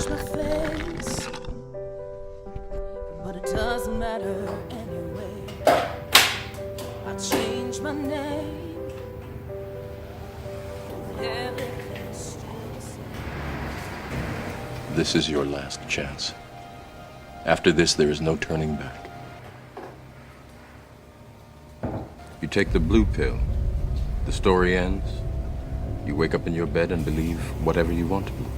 change my face, but it doesn't matter anyway. I change my name, everything's still the same. This is your last chance. After this, there is no turning back. You take the blue pill, the story ends. You wake up in your bed and believe whatever you want to believe.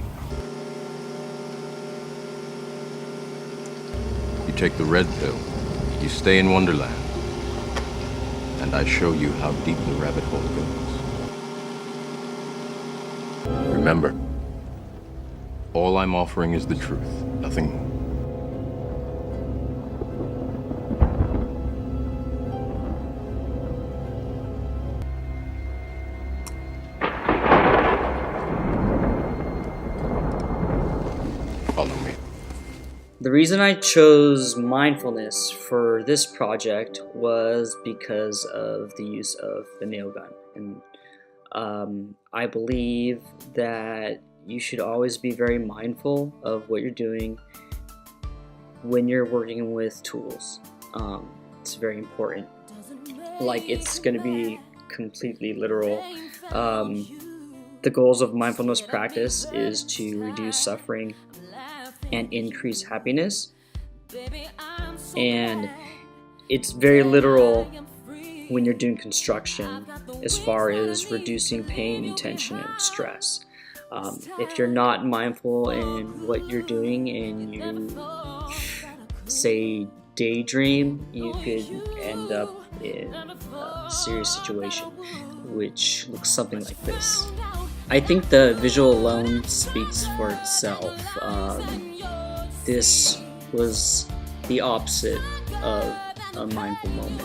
You take the red pill, you stay in Wonderland, and I show you how deep the rabbit hole goes. Remember, all I'm offering is the truth, nothing more. Follow me. The reason I chose mindfulness for this project was because of the use of the nail gun. And I believe that you should always be very mindful of what you're doing when you're working with tools. It's very important. Like, it's going to be completely literal. The goals of mindfulness practice is to reduce suffering and increase happiness, and it's very literal when you're doing construction as far as reducing pain, tension, and stress. If you're not mindful in what you're doing and you say daydream, you could end up in a serious situation which looks something like this. I think the visual alone speaks for itself. This was the opposite of a mindful moment.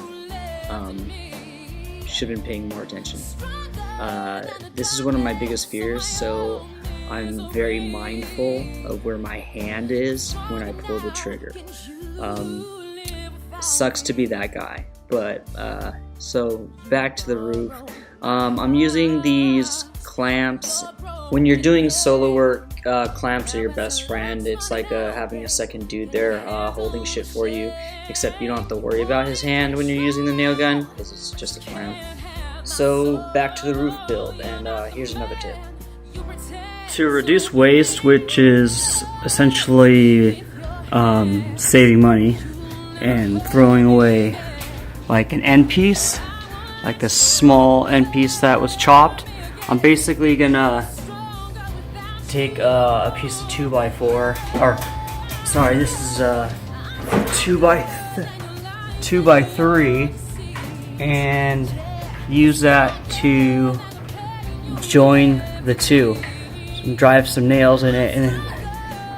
Should have been paying more attention. This is one of my biggest fears, so I'm very mindful of where my hand is when I pull the trigger. Sucks to be that guy, but so back to the roof. I'm using these clamps. When you're doing solo work, clamps are your best friend. It's like having a second dude there holding shit for you, except you don't have to worry about his hand when you're using the nail gun because it's just a clamp. So back to the roof build, and here's another tip. To reduce waste, which is essentially saving money and throwing away like an end piece, like this small end piece that was chopped, I'm basically gonna take a piece of 2x4, or sorry, this is 2x3, and use that to join the two. So drive some nails in it and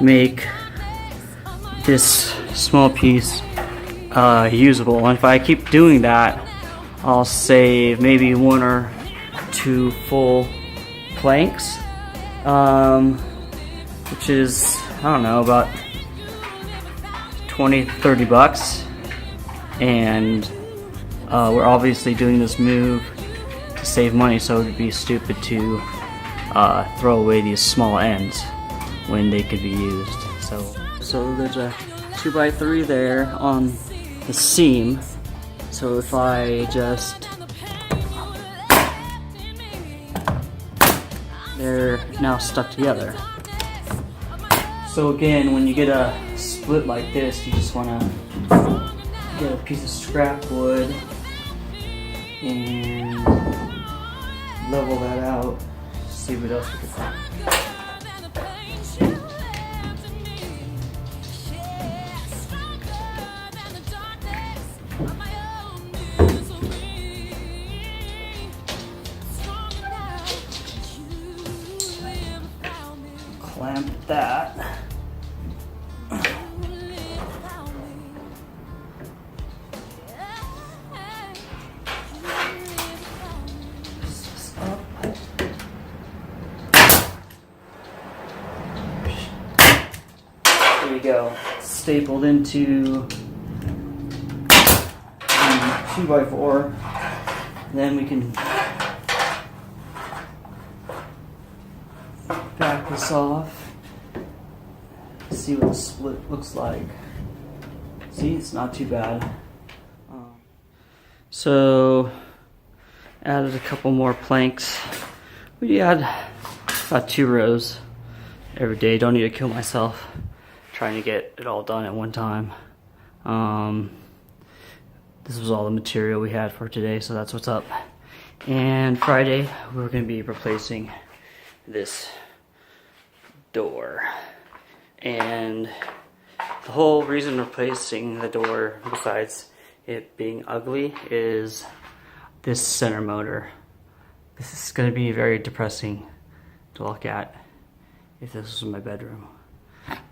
make this small piece usable. And if I keep doing that, I'll save maybe 1 or 2 full planks, which is, I don't know, about 20-30 bucks. And we're obviously doing this move to save money, so it would be stupid to throw away these small ends when they could be used. So there's a 2x3 there on the seam. So if I just, they're now stuck together. So again, when you get a split like this, you just want to get a piece of scrap wood and level that out. See what else we can find. Clamp that. There you go. Stapled into 2x4. Then we can back this off. see what the split looks like. See, it's not too bad. So, added a couple more planks. We add about 2 rows every day. Don't need to kill myself trying to get it all done at one time. This was all the material we had for today, so that's what's up. And Friday, we're going to be replacing this door. And the whole reason replacing the door, besides it being ugly, is this center motor. This is going to be very depressing to look at if this was my bedroom.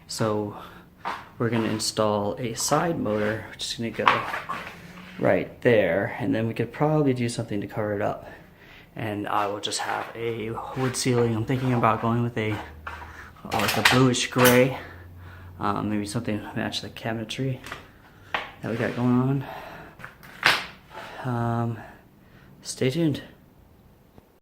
So we're going to install a side motor, which is going to go right there, and then we could probably do something to cover it up. And I will just have a wood ceiling. I'm thinking about going with a like a bluish gray, maybe something to match the cabinetry that we got going on. Stay tuned.